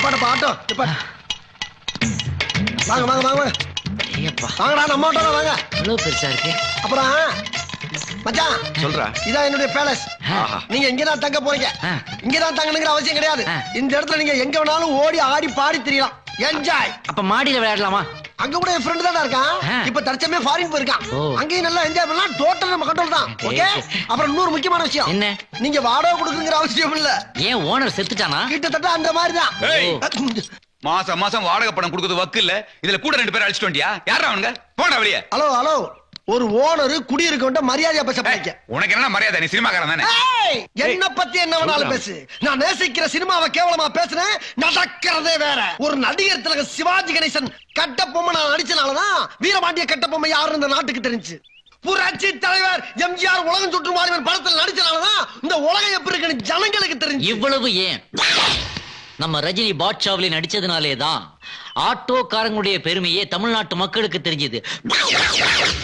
நிப்பாட்டப்பா auto நிப்பாட்டு. வாங்க வாங்க வாங்க வாங்கடா, நம்ம ஆட்டோ தான் வாங்க. இவ்வளவு பெருசா இருக்கு. அப்புறம் மச்சான் சொல்றா, இதான் என்னுடைய பேலஸ். நீங்க இங்கதான் தங்க போறீங்க. இங்கதான் தங்கணுங்கிற அவசியம் கிடையாது. இந்த இடத்துல நீங்க எங்க வேணாலும் ஓடி ஆடி பாடி திரியலாம். என்ஜாய். அப்ப மாடியில விளையாடலாமா? அங்க கூட என் ஃப்ரெண்ட் தானே இருக்கான். இப்ப தற்சமே ஃபாரின் போயிருக்கான். அங்கேயும் நல்லா என்ஜாய் பண்ணலாம். டோட்டல் நம்ம கண்ட்ரோல் தான். ஓகே. அப்புறம் இன்னொரு முக்கியமான விஷயம் என்ன, நீங்க வாடகை கொடுக்குங்கிற அவசியம் இல்ல. ஏன் ஓனர் செத்துட்டானா? கிட்டத்தட்ட அந்த மாதிரி தான். மாசம் மாசம் வாடகை பணம் கொடுக்கிறது வக்கு இல்ல. இதுல கூட 2 பேர் அடிச்சுட்டு வண்டியா? யாரா அவனுங்க? போடா வெளியே. ஹலோ ஹலோ, ஒரு ஓனர் குடியிருக்க மரியாதையா பேச பாருங்க. உனக்கு என்ன மரியாதை? நீ சினிமாக்காரன் தானே? என்ன பத்தி என்ன வேணாலும் பேசு. நான் நேசிக்கிற சினிமாவை கேவலமா பேசுறேன். நடக்கிறதே வேற. ஒரு நடிகர் திலகம் சிவாஜி கணேசன் கட்டபொம்மை நான் நடிச்சனாலதான் வீரபாண்டிய கட்டபொம்மை யாருன்னு இந்த நாட்டுக்கு தெரிஞ்சு. புரட்சி தலைவர் எம்ஜிஆர் உலகம் சுற்றும் வாலிபன் படத்தில் நடிச்சனாலதான் இந்த உலகம் எப்படி இருக்குன்னு ஜனங்களுக்கு தெரிஞ்சு. இவ்வளவு ஏன், நம்ம ரஜினி பாட்ஷாவிலே நடிச்சதுனாலே தான் ஆட்டோக்காரங்களுடைய பெருமையே தமிழ்நாட்டு மக்களுக்கு தெரிஞ்சது.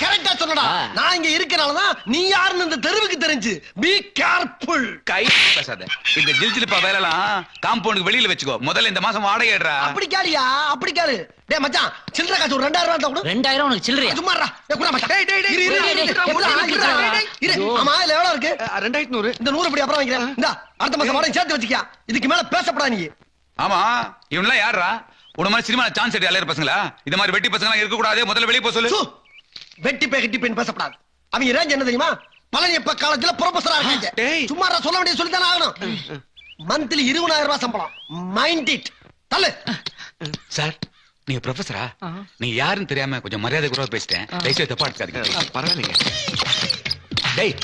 கரெக்டா சொன்னடா. நான் இங்க இருக்கனாலதான் நீ யாருன்னு இந்த தெருவுக்கு தெரிஞ்சு. Be careful. கை பேசாத. இந்த ஜில்ஜிலிப்பா வேலைலாம் காம்பவுண்டுக்கு வெளியில வச்சுக்கோ. முதல்ல இந்த மாசம் வாடகை ஏடுறா. அப்படி கேளியா? அப்படி கேளு. டேய் மச்சான், சில்லறை காசு ஒரு 2000 ரூபாய் கொடு. 2000 உனக்கு சில்லறையா? சும்மாடா. குடா மச்சான். டேய் டேய் டேய் இரு. ஆமா இதுல எவ்வளவு இருக்கு? 2100. இந்த 100 படி அப்புறம் வாங்கிக்கிறேன். இந்தா அடுத்த மாசம் வாடகை சேர்த்து வச்சுக்கியா. இதுக்கு மேல பேசப்படா நீ. ஆமா, இவன்லாம் யாரா? உன மாதிரி சினிமா சான்ஸ் எடுத்து அலையற பசங்களா? இந்த மாதிரி வெட்டி பசங்களா இருக்க கூடாது. முதல்ல வெளிய போ சொல்லு. வெட்டி பே கிட்டி பேன்னு பேசப்படாது. அவங்க ரேஞ்ச் என்ன தெரியுமா? பழனியப்ப காலேஜ்ல ப்ரொஃபஸரா இருக்காங்க. சும்மா சொல்ல வேண்டிய சொல்லி தானே ஆகணும். மந்த்லி 20000 ரூபாய் சம்பளம். Mind it. தள்ளு. சார், நீங்க ப்ரொஃபஸரா? நீ யாருன்னு தெரியாம கொஞ்சம் மரியாதை குறைவா பேசிட்டேன். தயவுசெய்து தப்பா எடுத்துக்காதீங்க. பரவாயில்லைங்க. டேய்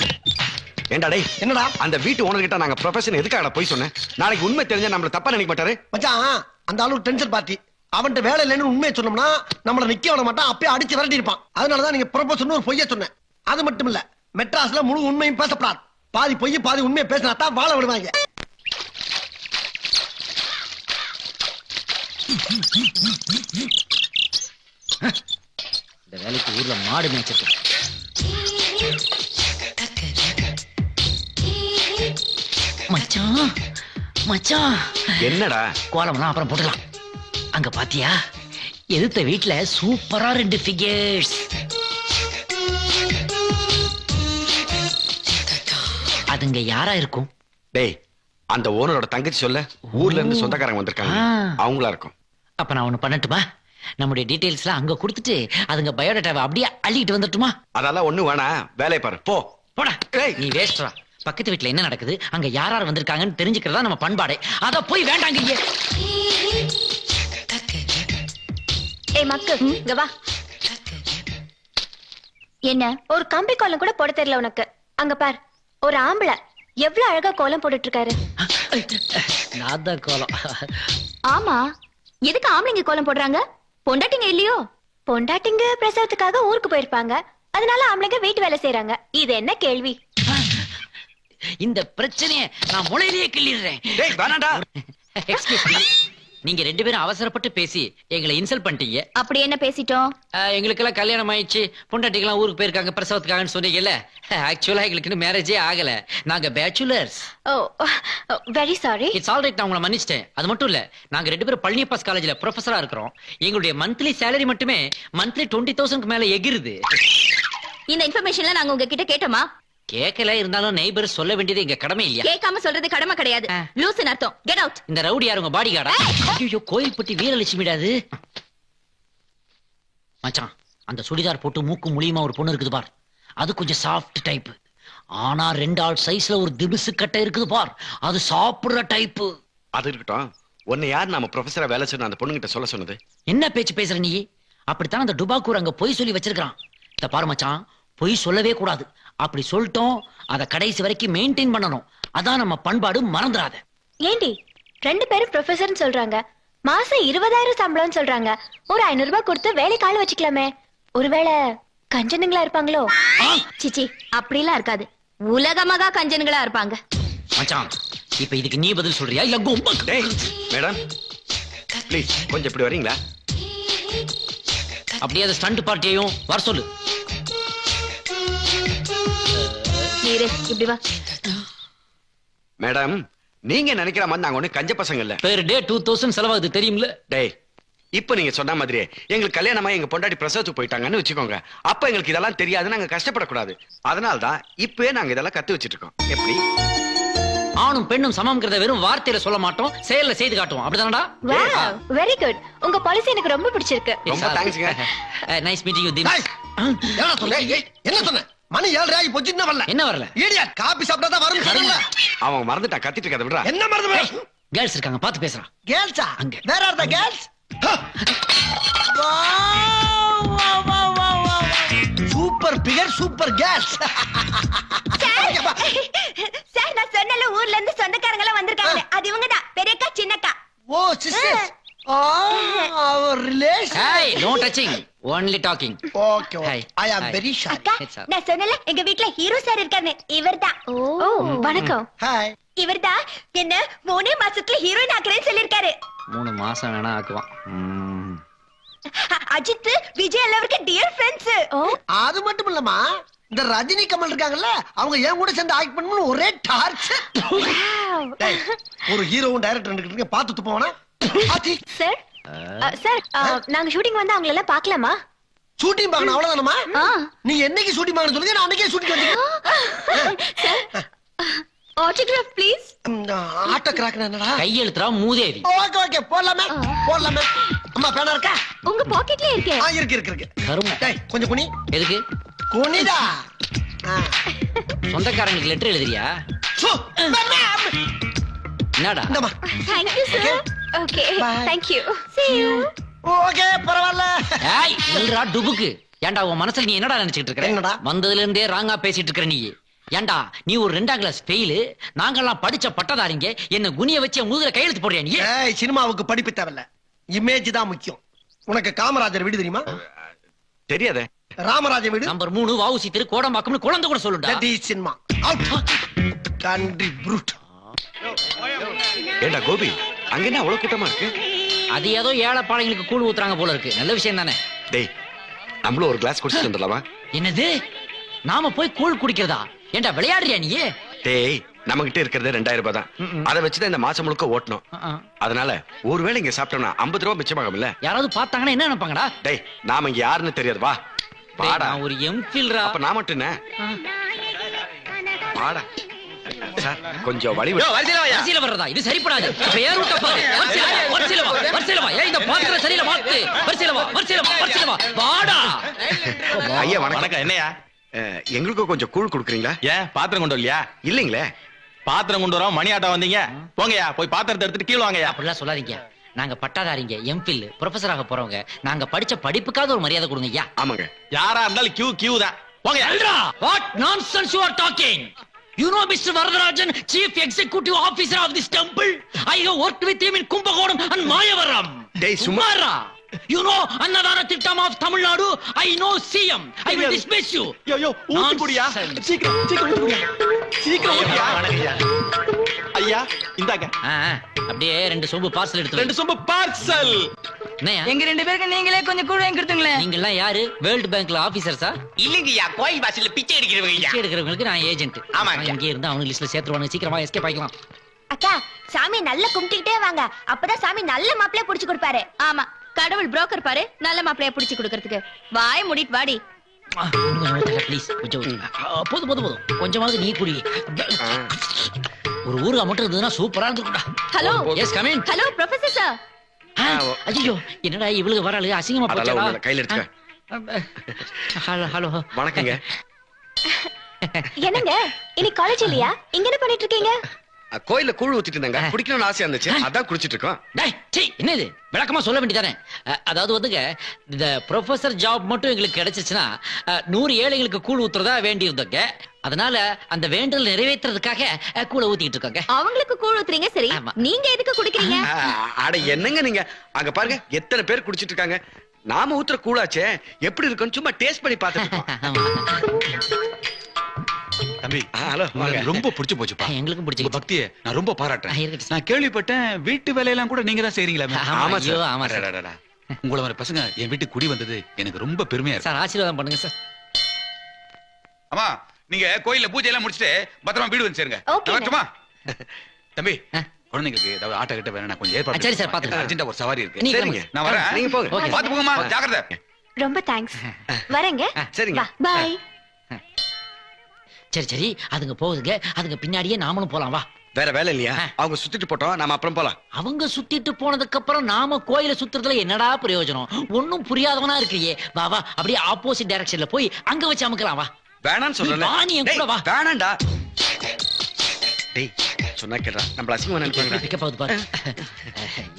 ஏண்டா டேய், என்னடா அந்த வீட்டு ஓனர் கிட்ட நாங்க ப்ரொஃபஷன் எதுக்காக போய் சொன்னேன்? நாளைக்கு உண்மை தெரிஞ்சா நம்மள தப்பா நினைக்க மாட்டாரு. மச்சான், அந்த ஆளு டென்ஷன் பார்ட்டி. அவன்கிட்ட வேலை இல்லைன்னு உண்மையை சொன்னோம்னா நம்மள நிக்க விட மாட்டான். அப்பயே அடிச்சு விரட்டி இருப்பான். அதனாலதான் நீங்க ப்ரொபோசல் ஒரு பொய்ய சொன்னேன். அது மட்டும் இல்ல, மெட்ராஸ்ல முழு உண்மையும் பேசப்படாது. பாதி பொய் பாதி உண்மையை பேசினா தான் வாழ விடுவாங்க. இந்த வேலைக்கு ஊர்ல மாடு மேய்ச்சிருக்கு. மச்சான் மச்சான், என்னடா? கோலம்லாம் அப்புறம் போடலாம். அங்க பாத்தியா, எதிர்த்த வீட்டுல சூப்பரா 2 ஃபிகர்ஸ். அதுங்க யாரா இருக்கும்? டேய், அந்த ஓனரோட தங்கச்சி சொல்ல. ஊர்ல இருந்து சொந்தக்காரங்க வந்திருக்காங்க. அவங்களா இருக்கும். அப்ப நான் ஒண்ணு பண்ணட்டுமா? நம்முடைய டீடைல்ஸ்லாம் அங்க கொடுத்துட்டு அதுங்க பயோடேட்டாவை அப்படியே அள்ளிட்டு வந்துட்டுமா? அதெல்லாம் ஒண்ணு வேணா, வேலையை பாரு. போ போடா. நீ வேஸ்ட்ரா. பக்கத்து வீட்டுல என்ன நடக்குது, அங்க யார் யார் வந்திருக்காங்கன்னு தெரிஞ்சுக்கிறதா நம்ம பண்பாடே. அத போய் வேண்டாங்க. ஏய் மக்கு, இங்க வா. என்ன ஒரு கம்பி கோலம் கூட போட தெரியல உனக்கு? அங்க பார், ஒரு ஆம்பளை எவ்வளவு அழகா கோலம் போட்டுட்டு இருக்காரு. நான் தான் கோலம். ஆமா, எதுக்கு ஆம்பளைங்க கோலம் போடுறாங்க? பொண்டாட்டிங்க இல்லையோ? பொண்டாட்டிங்க பிரசவத்துக்காக ஊருக்கு போயிருப்பாங்க. அதனால ஆம்பளைங்க வீட்டு வேலை செய்யறாங்க. இது என்ன கேள்வி? இந்த பிரச்சனையை நான் முளையிலேயே கிள்ளிடுறேன். டேய் வேணாடா. எக்ஸ்கியூஸ் மீ, நீங்க 2 பேரும் அவசரப்பட்டு பேசி எங்களை இன்சல்ட் பண்ணிட்டீங்க. அப்படி என்ன பேசிட்டோம்? எங்களுக்கெல்லாம் கல்யாணம் ஆயிடுச்சு, பொண்டாட்டிக்கெல்லாம் ஊருக்கு போயிருக்காங்க பிரசவத்துக்காகன்னு சொன்னீங்கல்ல. ஆக்சுவலா எங்களுக்கு இன்னும் மேரேஜே ஆகல. நாங்க bachelors. Oh, very sorry. It's all right, நான் உங்களை மன்னிச்சிட்டேன். அது மட்டும் இல்ல, நாங்க 2 பேரும் பழனியப்பாஸ் காலேஜ்ல ப்ரொஃபஸரா இருக்கிறோம். எங்களுடைய மந்த்லி சேலரி மட்டுமே மந்த்லி 20,000க்கு மேல எகிருது. இந்த இன்ஃபர்மேஷன்ல நாங்க உங்ககிட்ட கேட்டோமா? கேட்கல, இருந்தாலும் நெய்பர் சொல்ல வேண்டியது எங்க கடமை இல்லையா? கேட்காம சொல்றது கடமை கிடையாது. லூசுன்னு அர்த்தம். Get out. இந்த ரவுடி யார், உங்க பாடி கார்டா? ஐயோ, கோயில்பட்டி வீரலட்சுமிடாது. மச்சான், அந்த சுடிதார் போட்டு மூக்கு முழியுமா ஒரு பொண்ணு இருக்குது பார். அது கொஞ்சம் சாஃப்ட் டைப். ஆனா 2 ஆள் சைஸ்ல ஒரு திபுசு கட்டை இருக்குது பார். அது சாப்பிடுற டைப். அது இருக்கட்டும், உன்னை யார் நாம ப்ரொஃபஸரா வேலை செய்யணும் அந்த பொண்ணுகிட்ட சொல்ல சொன்னது? என்ன பேச்சு பேசுற நீ? அப்படித்தான் அந்த டுபாக்கூர் அங்க பொய் சொல்லி வச்சிருக்கான். இத பாரு மச்சான், பொய் சொல்லவே கூடாது. அப்படி சொல்லிட்டோம், அத கடைசி வரைக்கும் மெயின்டைன் பண்ணணும். அதான் நம்ம பண்பாடு, மறந்துடாத. ஏண்டி 2 பேரும் ப்ரொஃபஸர்னு சொல்றாங்க, மாசம் 20,000 சம்பளம்னு சொல்றாங்க. ஒரு 500 ரூபாய் கொடுத்து வேலை கால வச்சுக்கலாமே. ஒருவேளை கஞ்சனுங்களா இருப்பாங்களோ? சிச்சி, அப்படிலாம் இருக்காது. உலகமாக கஞ்சனுங்களா இருப்பாங்க. மச்சான், இப்ப இதுக்கு நீ பதில் சொல்றியா இல்ல கொம்ப? டேய் மேடம், ப்ளீஸ் கொஞ்சம் இப்படி வரீங்களா? அப்படியே அந்த ஸ்டண்ட் பார்ட்டியையும் வர சொல்லு. இப்படி வா. மேடம், நீங்க நினைக்கிற மாதிரி நாங்க ஒண்ணு கஞ்ச பசங்க இல்ல. பெர் டே 2000 செலவாகுது தெரியும்ல. டேய் இப்ப நீங்க சொன்ன மாதிரி எங்களுக்கு கல்யாணமா எங்க பொண்டாட்டி பிரசவத்துக்கு போயிட்டாங்கன்னு வச்சுக்கோங்க. அப்ப எங்களுக்கு இதெல்லாம் தெரியாது, நாங்க கஷ்டப்படக்கூடாது. அதனாலதான் இப்பவே நாங்க இதெல்லாம் கத்து வச்சிட்டு இருக்கோம். எப்படி ஆணும் பெண்ணும் சமம்ங்கறத வெறும் வார்த்தையில சொல்ல மாட்டோம், செயல்ல செய்து காட்டுவோம். அப்படிதானடா? Wow very good. உங்க பாலிசி எனக்கு ரொம்ப பிடிச்சிருக்கு. ரொம்ப தேங்க்ஸ்ங்க. Nice meeting you them. என்ன சொன்ன? என்ன சொன்ன? மணி 7 ஆகி போச்சு, இன்னும் வரல. என்ன வரல? இடியட், காபி சாப்பிட்டா தான் வரும் சொன்னல. அவன் மறந்துட்டான், கத்திட்டு இருக்கத விடுறா. என்ன மறந்து? கேர்ள்ஸ் இருக்காங்க, பாத்து பேசுறா. கேர்ள்ஸா? அங்க. Where are the girls? Super figure, super girls. Sir நான் சொன்னல ஊர்ல இருந்து சொந்தக்காரங்க எல்லாம் வந்திருக்காங்க. அது இவங்க தான், பெரியக்கா சின்னக்கா. ஓ sister. our relation. Hey, no touching, only talking. Okay, Hi. I am Hi. very shy. அக்கா Yes, sir. நான் சொன்னல எங்க வீட்ல ஹீரோ சார் இருக்காரு. இவர்தான். ஓ வணக்கம். Hi. இவர்தான் என்ன 3 மாசத்துல ஹீரோயின் ஆக்குறேன்னு சொல்லிருக்காரு. 3 மாசம் வேணா ஆக்குவான். அஜித் விஜய் எல்லாருக்கும் டியர் ஃப்ரெண்ட்ஸ். அது மட்டும் இல்லம்மா, இந்த ரஜினி கமல் இருக்காங்கல்ல, அவங்க ஏன் கூட சேர்ந்து ஆக்ட் பண்ணனும் ஒரே டார்ச்சர். டேய், ஒரு ஹீரோவும் டைரக்டர் நிக்கிட்டு பாத்துட்டு போவனா? ஆச்சி சார் சார் நாங்க ஷூட்டிங் வந்து அவங்கள எல்லாம் பார்க்கலாமா? ஷூட்டிங் பார்க்கணும் அவ்வளவுதானமா? நீ என்னைக்கு ஷூட்டிங் பார்க்கணும் சொல்லுங்க, நான் அன்னைக்கே ஷூட்டிங் வந்துட்டேன். Autograph please. ஆட்டோ கிராக்னா என்னடா? கையெழுத்துறா மூதேவி. ஓகே ஓகே, போடலாமே போடலாமே. அம்மா பேனா இருக்கா? உங்க பாக்கெட்ல இருக்கே. இருக்கு இருக்கு இருக்கு. கரும. டேய் கொஞ்சம் குனி. எதுக்கு? குனிடா. சொந்தக்காரங்களுக்கு லெட்டர் எழுதுறியா? சோ என்னடா? இந்தமா. Thank you sir. Okay. Bye. Thank you. See you. Okay பரவாயில்ல. ஏய் நில்றா டுபுக்கு. ஏன்டா உன் மனசுல நீ என்னடா நினைச்சிட்டு இருக்கற? என்னடா? வந்ததுல இருந்தே ராங்கா பேசிட்டு இருக்கற நீ. ஏன்டா நீ ஒரு 2ஆம் கிளாஸ் ஃபெயில், நாங்கெல்லாம் படிச்ச பட்டதாரிங்க, என்ன குனிய வச்சு முதுகுல கையெழுத்து போடுறியா நீ? ஏய் சினிமாவுக்கு படிப்பு தேவையில்ல, இமேஜ் தான் முக்கியம். உனக்கு காமராஜர் வீடு தெரியுமா? தெரியாதே. ராமராஜ வீடு நம்பர் 3 வாவுசி தெரு கோடம்பாக்கம்னு குழந்தை கூட சொல்லுடா. That is cinema. Out. Country fruit. ஏண்டா கோபி, அங்க என்ன அவ்வளவு கூட்டமா இருக்கு? அது ஏதோ ஏழைப்பாளையங்களுக்கு கூழ் ஊத்துறாங்க போல இருக்கு. நல்ல விஷயம் தானே. டேய் நம்மளும் ஒரு கிளாஸ் குடிச்சிட்டு வந்துடலாமா? என்னது? நாம போய் கூழ் குடிக்கிறதா? ஏன்டா விளையாடுறியா நீ? டேய் நம்ம கிட்ட இருக்கிறது 2000 ரூபாய் தான். அதை வச்சுதான் இந்த மாசம் முழுக்க ஓட்டணும். அதனால ஒருவேளை இங்க சாப்பிட்டோம்னா 50 ரூபாய் மிச்சமாகும் இல்ல? யாராவது பார்த்தாங்கன்னா என்ன நினைப்பாங்கடா? டேய் நாம இங்க யாருன்னு தெரியாது, வா வாடா. நான் ஒரு எம்ஃபில்ரா. அப்ப நான் மட்டும் என்ன? வாடா சார், கொஞ்சம் வழி விடு. வரிசையில வர்றதா? இது சரிப்படாது. இப்ப ஏன் ரூட்ட பாரு. வரிசையில வா. ஏய் இந்த பாத்திர சரியில்லை மாத்து. வரிசையில வா. வாடா. ஐயா வணக்கம். வணக்கம். என்னையா? எங்களுக்கு கொஞ்சம் கூழ் குடுக்குறீங்களா? ஏன் பாத்திரம் கொண்டு வரலையா? இல்லீங்களே. பாத்திரம் கொண்டு வரோம், மணி ஆட்டம் வந்தீங்க. போங்கயா, போய் பாத்திரத்தை எடுத்துட்டு கீழே வாங்கயா. அப்படிலாம் சொல்லாதீங்க. நாங்க பட்டாதாரிங்க, எம்ஃபில், ப்ரொஃபசர் ஆக போறவங்க. நாங்க படிச்ச படிப்புக்காக ஒரு மரியாதை கொடுங்க ஐயா. ஆமாங்க. யாரா இருந்தாலும் கியூ தான். போங்கயா. What nonsense you are talking? You know Mr. Varadarajan, Chief Executive Officer of this temple? I have worked with him in Kumbakonam and Mayavaram. Dey, Sumara. You know Annadana Thittam of Tamil Nadu? I know CM. I will dismiss you. யோ ஊத்தி குடியா. சீக்கிரம் ஊத்தி குடியா. சீக்கிரம் ஊத்தியா. ஐயா இந்தாங்க. அப்படியே 2 சொம்பு parcel எடுத்து 2 சொம்பு பார்சல். என்னையா? எங்க 2 பேருக்கு நீங்களே கொஞ்சம் கூட வாங்கி கொடுத்துங்களேன். நீங்க எல்லாம் யாரு? வேர்ல்ட் பேங்க்ல ஆபீசர்ஸா? இல்லங்கய்யா, கோயில் வாசல்ல பிச்சை எடுக்கிறவங்க. பிச்சை எடுக்கிறவங்களுக்கு நான் ஏஜென்ட். ஆமாங்க. இங்கே இருந்து அவங்க லிஸ்ட்ல சேர்த்துருவாங்க. சீக்கிரமா எஸ்கேப் ஆயிக்கலாம். அக்கா சாமி நல்லா கும்பிட்டுக்கிட்டே வாங்க, அப்பதான் சாமி நல்ல மாப்பிளைய புடிச்சு கொடுப்பாரு. ஆமா, கடவுள் புரோக்கர் பாரு நல்ல மாப்பிளைய புடிச்சு கொடுக்கறதுக்கு. வாய மூடிட்டு வாடி. ப்ளீஸ் கொஞ்சம் போதும். கொஞ்சமாவது நீ குடி. ஒரு ஊருகா மட்டும் இருந்ததுன்னா சூப்பரா இருந்துக்குடா. Hello. Yes come in. Hello professor sir. ஐயோ என்னடா இவளுக்கு வராளு, அசிங்கமா போச்சடா. கையில எடுத்துக்க. ஹலோ வணக்கங்க. என்னங்க இன்னைக்கு காலேஜ் இல்லையா? இங்க என்ன பண்ணிட்டு இருக்கீங்க? கோயில்ல கூழ் ஊத்திட்டு இருந்தாங்க, குடிக்கணும்னு ஆசையா இருந்துச்சு, அதான் குடிச்சிட்டு இருக்கோம். டேய் சீ, என்ன இது? விளக்கமா சொல்ல வேண்டியதானே. அதாவது வந்துங்க, இந்த ப்ரொஃபசர் ஜாப் மட்டும் எங்களுக்கு கிடைச்சிச்சுன்னா 100 ஏழைங்களுக்கு கூழ் ஊத்துறதா வேண்டி இருந்தோங்க. அதனால அந்த வேண்டல் நிறைவேற்றுறதுக்காக கூழ ஊத்திட்டு இருக்காங்க. அவங்களுக்கு கூழ் ஊத்துறீங்க சரி, நீங்க எதுக்கு குடிக்கிறீங்க? அட என்னங்க நீங்க, அங்க பாருங்க எத்தனை பேர் குடிச்சிட்டு இருக்காங்க. நாம ஊத்துற கூழாச்சே எப்படி இருக்குன்னு சும்மா டேஸ்ட் பண்ணி பார்த்துட்டு தம்பி ஹலோ ரொம்ப பிடிச்சு போச்சுப்பா. எங்களுக்கும் உங்க பிடிச்சிருக்கு. பக்தியை நான் ரொம்ப பாராட்டுறேன். இருக்கட்டும் சார். நான் கேள்விப்பட்டேன் வீட்டு வேலையெல்லாம் கூட நீங்க தான் செய்றீங்களா? ஆமா ஐயோ, ஆமா சார். அடடடடா. உங்கள மாதிரி பசங்க என் வீட்டுக்கு குடி வந்தது எனக்கு ரொம்ப பெருமையா இருக்கு. சார் ஆசீர்வாதம் பண்ணுங்க சார். அம்மா நீங்க கோயில்ல பூஜை எல்லாம் முடிச்சிட்டு பத்திரமா வீடு வந்து சேருங்க. Okay. வரட்டுமா? தம்பி குழந்தைங்களுக்கு ஏதாவது ஆட்டோ கிட்ட வேணும் கொஞ்சம் ஏற்பாடு சரி சார், பாத்துக்கலாம். அர்ஜென்ட்டா ஒரு சவாரி இருக்கு நீங்க சரிங்க நான் வரேன். நீங்க போங்க ஓகே. பாத்து போங்கம்மா ஜாக்கிரதை. ரொம்ப தேங்க்ஸ் வரேங்க சரிங்க பாய் சரி சரி, அதுங்க போகுதுங்க, அதுங்க பின்னாடியே நாமளும் போலாம் வா. வேற வேலை இல்லையா அவங்க சுத்திட்டு போட்டோம் நாம அப்புறம் போலாம் அவங்க சுத்திட்டு போனதுக்கு அப்புறம் நாம கோயில சுத்துறதுல என்னடா பிரயோஜனம்? ஒண்ணும் புரியாதவனா இருக்கியே. வா வா, அப்படியே ஆப்போசிட் டைரக்ஷன்ல போய் அங்க வச்சு அமுக்கலாம் வா. வேணான்னு நீ வா, நீ என் கூட வா. சொல்றேன் வேணாண்டா டேய் சொன்னா கேட்றா நம்மள அசிங்கமா நினைப்பாங்க பிக்கப் ஆகுது பாரு.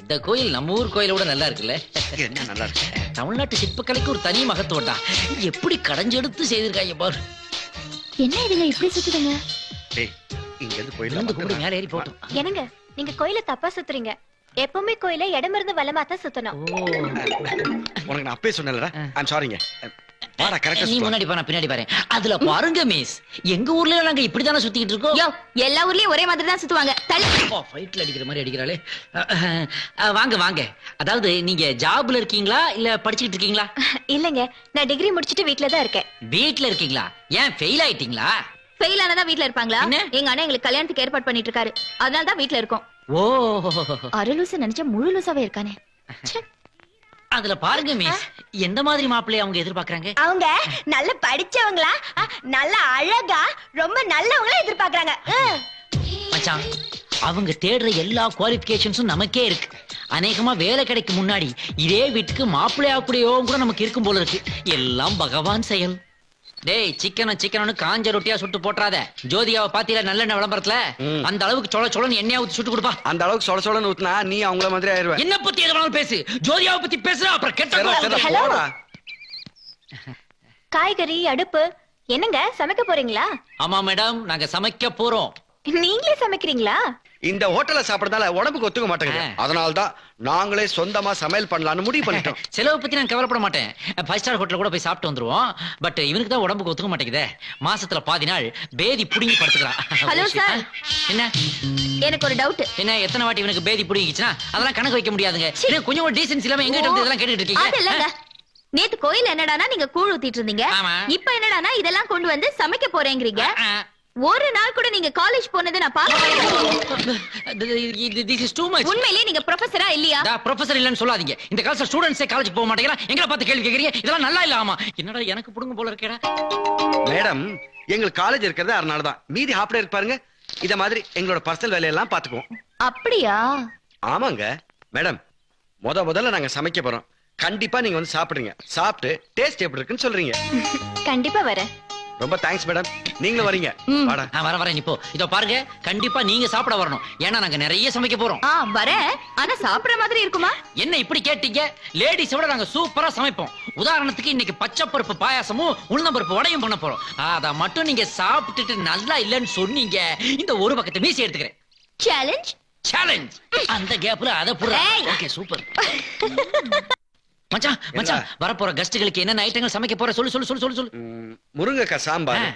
இந்த கோயில் நம்ம ஊர் கோயில விட நல்லா இருக்குல்ல? என்ன நல்லா இருக்கு தமிழ்நாட்டு சிற்பக்கலைக்கு ஒரு தனி மகத்துவம்டா. எப்படி கடைஞ்செடுத்து செய்திருக்காங்க பாரு. என்ன இதுங்க இப்படி சுத்துதுங்க? டேய் இங்க இருந்து விழுந்து கும்பிடு, போயிடலாம் மேல ஏறி போட்டும். என்னங்க நீங்க கோயில தப்பா சுத்துறீங்க. எப்பவுமே கோயில இடமிருந்து வலமா தான் சுத்தணும். உனக்கு நான் அப்பவே சொன்னேன்லடா ஐம் சாரிங்க வாடா கரெக்டா நீ முன்னாடி பா, நான் பின்னாடி பாரு. அதுல பாருங்க மிஸ், எங்க ஊர்ல நாங்க இப்படிதானே சுத்திக்கிட்டு இருக்கோம். யோ எல்லா ஊர்லயும் ஒரே மாதிரி தான் சுத்துவாங்க. தள்ளி ஃபைட்ல அடிக்கிற மாதிரி அடிக்கிறாளே. வாங்க வாங்க. அதாவது நீங்க ஜாப்ல இருக்கீங்களா இல்ல படிச்சிட்டு இருக்கீங்களா? இல்லங்க, நான் டிகிரி முடிச்சிட்டு வீட்ல தான் இருக்கேன். வீட்ல இருக்கீங்களா? ஏன் ஃபெயில் ஆயிட்டீங்களா? ஃபெயில் ஆனதா வீட்ல இருப்பாங்களா? என்ன? எங்க அண்ணன் எங்களுக்கு கல்யாணத்துக்கு ஏற்பாடு பண்ணிட்டு இருக்காரு. அதனால தான் வீட்ல இருக்கோம். ஓ, அருளூசு நினைச்சா முழு லூசாவே இருக்கானே. ச்சே. அதுல பாருங்க மிஸ், எந்த மாதிரி மாப்பிள்ளைய அவங்க எதிர்பார்க்கறாங்க? அவங்க நல்ல படிச்சவங்களா, நல்ல அழகா, ரொம்ப நல்லவங்களா எதிர்பார்க்கறாங்க. மச்சான், அவங்க தேடுற எல்லா குவாலிஃபிகேஷன்ஸும் நமக்கே இருக்கு. அநேகமா வேலை கிடைக்கும் முன்னாடி இதே வீட்டுக்கு மாப்பிள்ளையா கூடயோவும் கூட நமக்கு இருக்கும் போல இருக்கு. எல்லாம் பகவான் செயல். டேய், சிக்கன் காஞ்ச ரொட்டியா சுட்டு போட்டுறாத. ஜோதிகாவை பாத்தீல நல்லெண்ணெய் விளம்பரத்துல, அந்த அளவுக்கு சொலன்னு எண்ணெயா ஊத்தி சுட்டு கொடுப்பா. அந்த அளவுக்கு சொலன்னு ஊத்துனா நீ அவங்கள மாதிரி ஆயிருவ என்ன பத்தி எது வேணாலும் பேசு, ஜோதிகாவை பத்தி பேசுற அப்புறம் கெட்ட. ஹலோ. போடா காய்கறி அடுப்பு என்னங்க சமைக்க போறீங்களா? ஆமா மேடம், நாங்க சமைக்க போறோம். நீங்களே சமைக்கிறீங்களா? இந்த ஹோட்டல்ல சாப்பிடறதால உடம்புக்கு ஒத்துக்க மாட்டேங்குது அதனாலதான் நாங்களே சொந்தமா சமையல் பண்ணலாம்னு முடிவு பண்ணிட்டோம் செலவு பத்தி நான் கவலைப்பட மாட்டேன். 5 ஸ்டார் ஹோட்டல்ல கூட போய் சாப்பிட்டு வந்துருவோம். பட் இவனுக்கு தான் உடம்புக்கு ஒத்துக்க மாட்டேங்குதே. மாசத்துல பாதி நாள் பேதி புடிங்கி படுத்துக்கிறான். Hello sir. என்ன? எனக்கு ஒரு டவுட். என்ன, எத்தனை வாட்டி இவனுக்கு பேதி புடிங்கிச்சுனா அதெல்லாம் கணக்கு வைக்க முடியாதுங்க. கொஞ்சம் ஒரு டீசன்ஸ் இல்லாம எங்கிட்ட வந்து இதெல்லாம் கேட்டுட்டு இருக்கீங்க? அதெல்லங்க. நேத்து கோயில் என்னடானா நீங்க கூழ் ஊத்திட்டு இருந்தீங்க. இப்ப என்னடானா இதெல்லாம் கொண்டு வந்து சமைக்க போறேங்கறீங்க. ஒரு நாள் கூட நீங்க காலேஜ் போனது நான் பார்த்தேன். This is too much. உண்மையிலேயே நீங்க ப்ரொஃபசரா இல்லையா? ப்ரொஃபசர் இல்லன்னு சொல்லாதீங்க. இந்த காலத்துல ஸ்டூடண்ட்ஸே காலேஜ் போக மாட்டேங்கிறா. எங்களை பார்த்து கேள்வி கேக்குறீங்க? இதெல்லாம் நல்லா இல்ல. ஆமா, என்னடா எனக்கு புடுங்க போல இருக்கேடா. மேடம் எங்களுக்கு காலேஜ் இருக்கிறது அதனால தான். மீதி ஹாஃப் டே இருக்கு பாருங்க. இத மாதிரி எங்களோட பர்சனல் வேலையெல்லாம் பாத்துக்குவோம். அப்படியா? ஆமாங்க மேடம், முதல்ல நாங்க சமைக்க போறோம். கண்டிப்பா நீங்க வந்து சாப்பிடுங்க. சாப்பிட்டு டேஸ்ட் எப்படி இருக்குன்னு சொல்றீங்க. கண்டிப்பா வரேன். ரொம்ப தேங்க்ஸ் மேடம். நீங்களும் வரீங்க? வாடா. வரேன். இப்போ இதோ பாருங்க, கண்டிப்பா நீங்க சாப்பிட வரணும். ஏன்னா நாங்க நிறைய சமைக்க போறோம். வரேன். ஆனா சாப்பிடுற மாதிரி இருக்குமா? என்ன இப்படி கேட்டீங்க? லேடிஸ் விட நாங்க சூப்பரா சமைப்போம். உதாரணத்துக்கு இன்னைக்கு பச்சை பருப்பு பாயாசமும் உளுந்தம்பருப்பு வடையும் பண்ண போறோம். அத மட்டும் நீங்க சாப்பிட்டுட்டு நல்லா இல்லன்னு சொன்னீங்க, இந்த ஒரு பக்கத்தை மீசி எடுத்துக்கிறேன். சேலஞ்ச். அந்த கேப்ல அத புற. Okay, super. மச்சான், வரப்போற கெஸ்ட்களுக்கு என்னென்ன ஐட்டங்கள் சமைக்க போற சொல்லு. முருங்கைக்காய் சாம்பார்,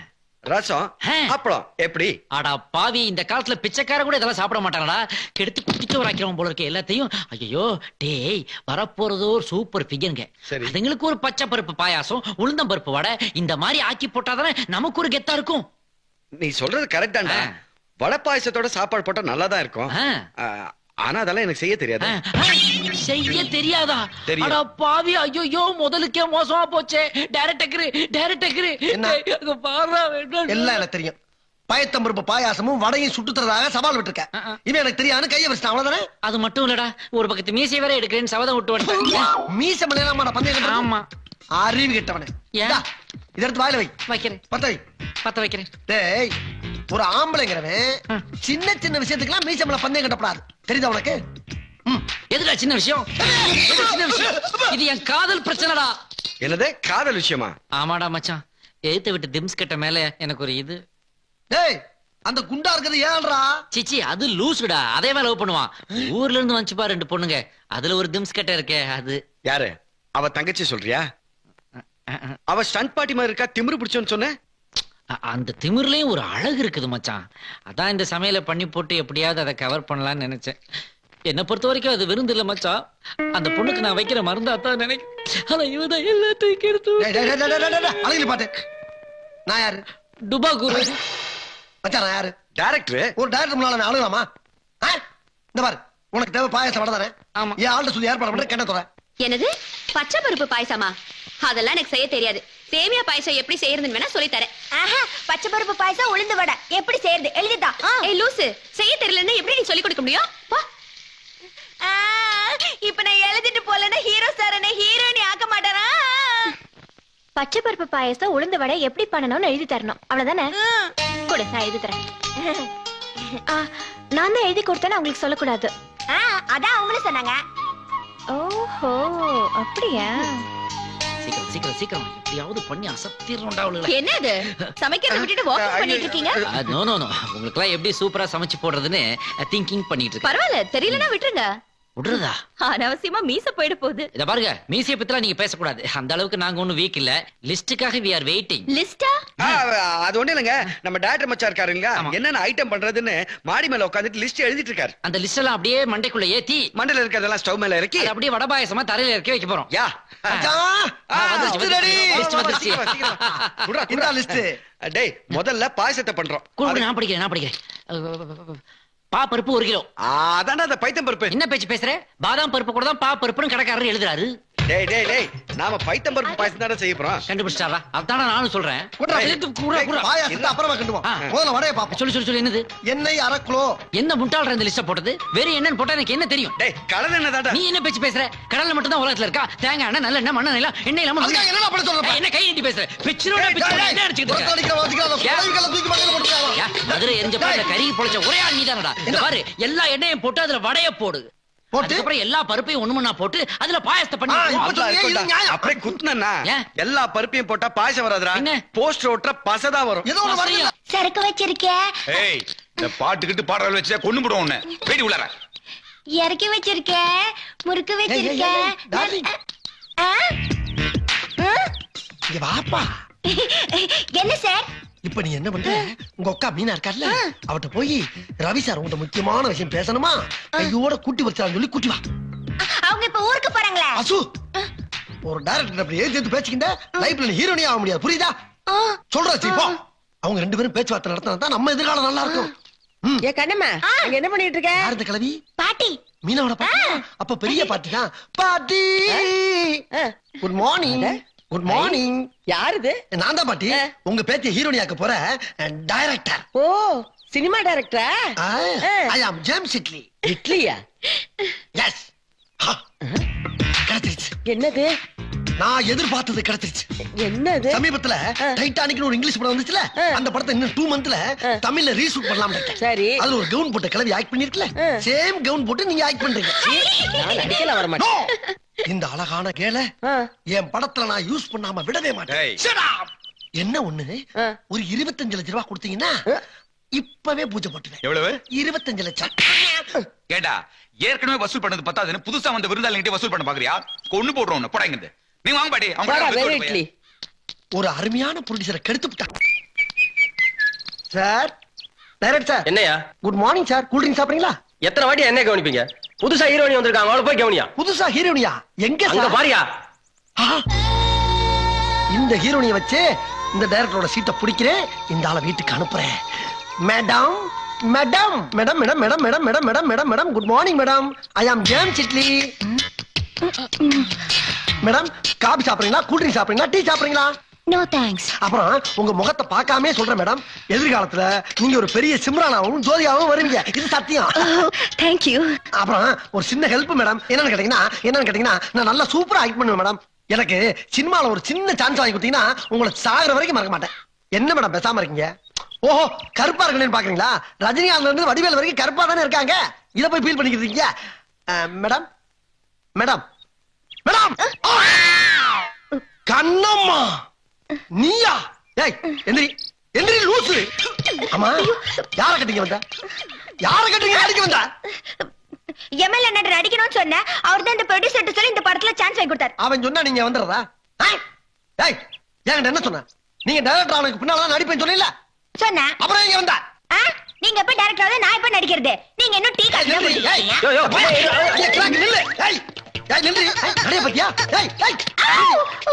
ரசம், அப்பளம். எப்படி? அடா பாவி, இந்த காலத்துல பிச்சைக்கார கூட இதெல்லாம் சாப்பிட மாட்டாங்கடா. கெடுத்து குடிச்சவராக்கிறவன் போல இருக்க எல்லாத்தையும். ஐயோ டேய், வரப்போறதோ ஒரு சூப்பர் ஃபிகருங்க. அதுங்களுக்கு ஒரு பச்சை பருப்பு பாயாசம், உளுந்தம் பருப்பு வடை இந்த மாதிரி ஆக்கி போட்டாதானே நமக்கு ஒரு கெத்தா இருக்கும். நீ சொல்றது கரெக்ட் தான்டா. வடை பாயசத்தோட சாப்பாடு போட்டா நல்லா தான் இருக்கும். ஆனா அதெல்லாம் எனக்கு செய்ய தெரியாது. செய்ய தெரியாதா? தெரியும். அட பாவி, ஐயோ முதலுக்கே மோசமா போச்சே. டைரக்டர் அங்க பாறா வேண்டாம். எல்லாம் எனக்கு தெரியும். பயத்தம்பருப்பு பாயாசமும் வடையும் சுட்டு தரதாக சவால் விட்டுருக்கேன். இவன் எனக்கு தெரியாது கையை வச்சுட்டான், அவ்வளவுதானே? அது மட்டும் இல்லடா, ஒரு பக்கத்து மீசை வேற எடுக்கிறேன்னு சபதம் விட்டு வந்துட்டேன். மீசை மலையாளமா பந்தயம்? ஆமா. அறிவு கெட்டவனே. இத எடுத்து வாயில வைக்கிறேன். பத்த வைக்கிறேன். டேய், ஒரு ஆம்பளைங்கிறவன் சின்ன விஷயத்துக்குலாம் மீசமல பந்தயம் கட்டப்படாது. தெரியுதா உனக்கு? எதுடா சின்ன விஷயம்? இது என் காதல் பிரச்சனைடா. என்னது காதல் விஷயமா? ஆமாடா மச்சான், எழுத்து விட்டு திம்ஸ் கட்ட மேல எனக்கு ஒரு இது. டேய், அந்த குண்டா இருக்கிறது ஏன்டா? சிச்சி, அது லூசுடா. அதே மேல லவ் பண்ணுவான். ஊர்ல இருந்து வந்துச்சுப்பா 2 பொண்ணுங்க. அதுல ஒரு திம்ஸ் கட்ட இருக்கே, அது. யாரு? அவ தங்கச்சி சொல்றியா? அவ ஸ்டண்ட் பாட்டி மாதிரி இருக்கா, திமிரு பிடிச்சோன்னு சொன்ன. அந்த திமிர்லயும் ஒரு அழகு இருக்குது மச்சான். அதான் இந்த சமையல பண்ணி போட்டு எப்படியாவது அதை கவர் பண்ணலாம்னு நினைச்சேன். என்ன பொறுத்த வரைக்கும் அது விருந்து இல்ல மச்சான். அந்த பொண்ணுக்கு நான் வைக்கிற மருந்தா தான் நினைக்கிறேன். ஆனா இவதான் எல்லாத்தையும் கெடுத்து. அழகில பாத்து. நான் யாரு? டுபா குரு மச்சான். நான் யாரு? டைரக்டர். ஒரு டைரக்டர் முன்னால நான் அழுகலாமா? இந்த பாரு, உனக்கு தேவை பாயாசம் வடை தானே? ஆமா. என் ஆள்கிட்ட சொல்லி ஏற்பாடு பண்ற கிண தோற. என்னது பச்சை பருப்பு பாயசமா? அதெல்லாம் எனக்கு செய்ய தெரியாது. சேமியா பாயசம் எப்படி செய்யறதுன்னு வேணா சொல்லி தரேன். பச்சை பருப்பு பாயசம் உளுந்து வடை எப்படி செய்யறது எழுதிட்டா. ஏய் லூசு, செய்ய தெரியலன்னா எப்படி நீ சொல்லி கொடுக்க முடியும்? போ. இப்ப நான் எழுதிட்டு போலன்னா ஹீரோ சார் என்ன ஹீரோயினி ஆக்க மாட்டாரா? பச்சை பருப்பு பாயசம் உளுந்து வடை எப்படி பண்ணணும்னு எழுதி தரணும், அவ்வளவுதானே? கொடு, நான் எழுதி தரேன். நான் தான் எழுதி கொடுத்தேன்னு அவங்களுக்கு சொல்லக்கூடாது. அதான் அவங்களும் சொன்னாங்க. ஓஹோ, அப்படியா? சீக்கிரம் சீக்கிரம் சீக்கிரம் எப்படியாவது பண்ணி அசத்திரணும்டா அவளுகளை. என்னது சமைக்கிறத விட்டுட்டு வாக்கிங் பண்ணிட்டு இருக்கீங்க? நோ நோ நோ, உங்களுக்கு எல்லாம் எப்படி சூப்பரா சமைச்சு போடுறதுன்னு திங்கிங் பண்ணிட்டு இருக்கேன். பரவாயில்ல, தெரியலனா விட்டுருங்க. விடுறதா? அனாவசியமா மீச போயிட போகுது. இத பாருங்க, மீசிய பத்திலாம் நீங்க பேசக்கூடாது. அந்த அளவுக்கு நாங்க ஒண்ணும் வீக் இல்ல. லிஸ்டுக்காக we are waiting. லிஸ்டா? அது ஒண்ணு இல்லைங்க, நம்ம டைரக்டர் மச்சா இருக்காருங்க, என்னென்ன ஐட்டம் பண்றதுன்னு மாடி மேல உட்காந்துட்டு லிஸ்ட் எழுதிட்டு இருக்காரு. அந்த லிஸ்ட் எல்லாம் அப்படியே மண்டைக்குள்ள ஏத்தி மண்டல இருக்கிறதெல்லாம் ஸ்டவ் மேல இறக்கி அதை அப்படியே வடை பாயசமா தரையில இறக்கி வைக்க போறோம். யா வந்துருச்சு, ready. லிஸ்ட் வந்துருச்சு. இந்த லிஸ்ட். டேய், முதல்ல பாயசத்தை பண்றோம். குடு, நான் படிக்கிறேன். பா பருப்பு 1 கிலோ. அதானே அந்த பைத்தம் பருப்பு. என்ன பேச்சு பேசுற? பாதாம் பருப்பு கூட தான் பா பருப்புன்னு கடைக்காரர் எழுதுறாரு. டேய் டேய் டேய், நாம பைத்தம் பருப்பு பாயசம் தானே செய்ய போறோம். கண்டுபிடிச்சாரா? அதான நானும் சொல்றேன். பாயாசத்தை அப்புறமா கிண்டுவோம். முதல்ல வடையை பாப்போம். சொல்லு சொல்லு சொல்லு, என்னது? எண்ணெய் 1/2 கிலோ. என்ன முட்டாள்ற இந்த லிஸ்ட போட்டது? வேற என்னன்னு போட்டா எனக்கு என்ன தெரியும்? டேய், கடல் எண்ணெய் தான்டா. நீ என்ன பேச்சு பேசுற? கடல்ல மட்டும் தான் உலகத்துல இருக்கா? தேங்காய் எண்ணெய், நல்லெண்ணெய், மண்ணெண்ணெய், எண்ணெய் இல்லாம அதுக்காக என்னடா பண்ண சொல்றப்ப? என்ன கை நீட்டி பேசுற? பிச்சிரோட என்ன அடிச்சிட்டு இருக்க? தூக்கி மண்டையில போட்டுறாங்க. மதுரை எரிஞ்ச பாட்டுல கறி பொளிச்ச ஒரே ஆள் நீதானடா. இந்த பாரு, எல்லா எண்ணெயும் போட்டு அதுல வடைய போடு. போட்டு அப்புறம் எல்லா பருப்பையும் ஒண்ணுமண்ணா போட்டு அதுல பாயசத்தை பண்ணி அப்படியே குத்துனா ஏன்? எல்லா பருப்பையும் போட்டா பாயசம் வராதுடா. என்ன? போஸ்டர் ஓட்டுற பசதா வரும். ஏதோ ஒண்ணு வரல. சரக்கு வச்சிருக்கேன். ஏய், இந்த பாட்டுக்கிட்டு பாடுறத வச்சா கொன்னு போடுவோம் உன்னை. வெடி உள்ளார. இறக்கி வச்சிருக்கேன். முறுக்கு வச்சிருக்கேன். இங்க வாப்பா. என்ன சார்? இப்ப நீ என்ன பண்ற? உங்க அக்கா மீனா இருக்கார்ல, அவட்ட போய் ரவி சார் உங்கள்ட்ட முக்கியமான விஷயம் பேசணுமா, கையோட கூட்டி வச்சான்னு சொல்லி கூட்டி வா. அவங்க இப்ப ஊருக்கு போறாங்களா? அசு, ஒரு டைரக்டர் அப்படி ஏத்து பேசிக்கிட்ட லைஃப்ல ஹீரோனி ஆக முடியாது, புரியுதா? சொல்றேன் இப்போ. அவங்க 2 பேரும் பேச்சுவார்த்தை நடத்தினா தான் நம்ம எதிர்காலம் நல்லா இருக்கும். ஏ கண்ணம்மா, அங்க என்ன பண்ணிட்டு இருக்க? யார் இந்த கிழவி? பாட்டி. மீனாவோட பாட்டி. அப்ப பெரிய பாட்டி தான். பாட்டி, குட் மார்னிங். Good morning. யார் இது? நான் தான் பாட்டி, உங்க பேத்திய ஹீரோனி ஆக்க போற டைரக்டர். ஓ, சினிமா டைரக்டரா? ஐ அம் ஜேம்ஸ் இட்லி. இட்லியா? எஸ். கிடைச்சிருச்சு. என்னது? நான் எதிர்பார்த்தது கிடைச்சிருச்சு. என்னது? சமீபத்துல டைட்டானிக்னு ஒரு இங்கிலீஷ் படம் வந்துச்சுல, அந்த படத்தை இன்னும் 2 மந்த்ல தமிழ்ல ரீஷூட் பண்ணலாம். சரி. அதுல ஒரு கவுன் போட்ட கிழவி ஆக்ட் பண்ணிருக்கல, சேம் கவுன் போட்டு நீங்க ஆக்ட் பண்றீங்க. நான் நடிக்கல வர மாட்டேன். இந்த அழகான கேள என் படத்துல நான் யூஸ் பண்ணாம விடவே மாட்டேன். என்ன ஒண்ணு, ஒரு 25 லட்சம் ரூபாய் கொடுத்தீங்கன்னா இப்பவே பூஜை போட்டுவேன். எவ்வளவு? 25 லட்சம். கேட்டா, ஏற்கனவே வசூல் பண்ணது பத்தாதுன்னு புதுசா வந்த விருந்தாளிகிட்ட வசூல் பண்ண பாக்குறியா? கொன்னு போடுறோம் உன்னை. போடாங்க. நீ வாங்க பாடி. வேற இட்லி. ஒரு அருமையான ப்ரொடியூசரை கெடுத்து விட்டான் சார். Director sir. என்னையா? Good morning sir. Cool drink சாப்பிடுறீங்களா? எத்தனை வாட்டி என்ன கவனிப்பீங்க? புதுசா ஹீரோனி வந்திருக்காங்க, அவளை போய் கவனியா. புதுசா ஹீரோனியா? எங்க அங்க சார்? பாரியா. இந்த ஹீரோனியை வச்சு இந்த டைரக்டரோட சீட்டை பிடிக்கிறேன், இந்த ஆளை வீட்டுக்கு அனுப்புறேன். Madam madam madam madam madam madam madam madam madam madam good morning madam. I am James Idli. Madam, coffee சாப்பிடுறீங்களா, கூல் ட்ரிங்க் சாப்பிடுறீங்களா, டீ சாப்பிடுறீங்களா? No thanks. அப்புறம் உங்க முகத்தை பார்க்காம சொல்றேன் மேடம், எதிர்காலத்துல நீங்க ஒரு பெரிய சிம்ரானாவும் ஜோதியாவும் வருவீங்க, இது சத்தியம். Thank you. அப்புறம் ஒரு சின்ன ஹெல்ப் மேடம். என்னன்னு கேட்டீங்கன்னா நான் நல்லா சூப்பரா ஆக்ட் பண்ணுவேன் மேடம். எனக்கு சினிமால ஒரு சின்ன சான்ஸ் வாங்கி கொடுத்தீங்கன்னா உங்களை சாகுற வரைக்கும் மறக்க மாட்டேன். என்ன மேடம் பேசாம இருக்கீங்க? ஓஹோ, கருப்பா இருக்கணும்னு பாக்குறீங்களா? ரஜினிகாந்த்ல இருந்து வடிவேல் வரைக்கும் கருப்பா தானே இருக்காங்க. இத போய் ஃபீல் பண்ணிக்கிட்டு இருக்கீங்க. Madam madam madam. கண்ணம்மா, நீயா? ஏய், எந்திரி எந்திரி லூசு. ஆமா, யார கட்டிங்க வந்த? யார கட்டிங்க அடிக்க வந்த? எம்எல்ஏ நடிகர் அடிக்கணும்னு சொன்ன, அவர் தான் இந்த ப்ரொடியூசர் சொல்லி இந்த படத்துல சான்ஸ் வாங்கி கொடுத்தார். அவன் சொன்னா நீங்க வந்துறதா? ஏய், என்கிட்ட என்ன சொன்ன? நீங்க டைரக்டர் ஆனதுக்கு பின்னால நடிப்பேன்னு சொன்னீங்களா? சொன்னேன். அப்புறம் நீங்க வந்தா? நீங்க எப்ப டைரக்டர் ஆகுது, நான் எப்ப நடிக்கிறது? நீங்க இன்னும் டீ காஃபி நில்லு. கடைய பத்தியா?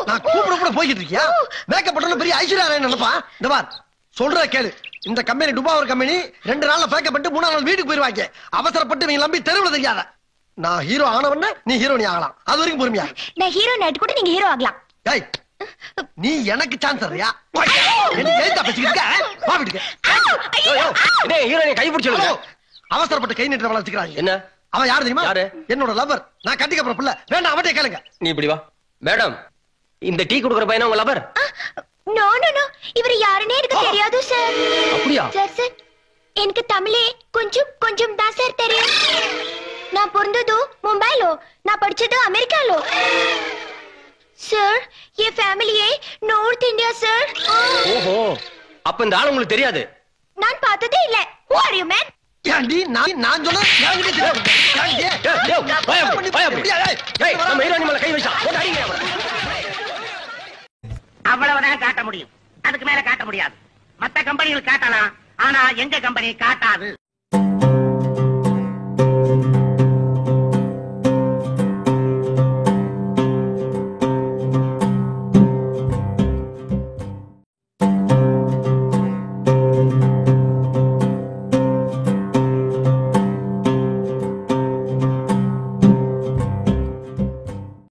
நான் கூப்பிட கூட போய்கிட்டு இருக்கியா? மேக்கப் பண்ணணும் பெரிய ஐஸ்வர்யா நினைப்பா. இந்த பார், சொல்ற கேளு. இந்த கம்பெனி டுபாவர் கம்பெனி 2 நாள்ல பேக்கப் பண்ணிட்டு 3 நாள் வீட்டுக்கு போயிருவாங்க. அவசரப்பட்டு இவங்க நம்பி தெருவுல தெரியாத. நான் ஹீரோ ஆனவன நீ ஹீரோனி ஆகலாம். அது வரைக்கும் பொறுமையா. நான் ஹீரோ நைட் கூட நீங்க ஹீரோ ஆகலாம். ஏய் நீ எனக்கு சான்ஸ் தரியா? என்ன ஏன்டா பேசிக்கிட்டு இருக்க? வா வீட்டுக்கு. என்ன ஹீரோயினை கை பிடிச்சிடுங்க. அவசரப்பட்டு கை நீட்டவள வச்சுக்கிறாங்க. என்ன அவன் யாரு தெரியுமா? யாரு? என்னோட லவர். நான் கட்டிக்க போற பிள்ளை. வேண்டாம் அவட்டே கேளுங்க. நீ இப்படி வா. மேடம் இந்த டீ குடுக்குற பையனா உங்க லவர்? நோ நோ நோ, இவர் யாருன்னே எனக்கு தெரியாது சார். அப்படியா? சார் எனக்கு தமிழே கொஞ்சம் கொஞ்சம் தான் சார் தெரியும். நான் பிறந்தது மும்பைலோ, நான் படிச்சது அமெரிக்காலோ. சார் என் ஃபேமிலியே நார்த் இந்தியா சார். ஓஹோ, அப்ப இந்த ஆளு உங்களுக்கு தெரியாது? நான் பார்த்ததே இல்ல. Who are you man? ஏண்டி நான் சொன்னா யாங்கிட்டே தெரியாது. நம்ம ஹீரோயினி மேல கை வச்சா போட்டு அடிங்க அவனை. அவ்வளவுதான் காட்ட முடியும், அதுக்கு மேல காட்ட முடியாது. மத்த கம்பெனிகள் காட்டலாம், ஆனா எங்க கம்பெனி காட்டாது.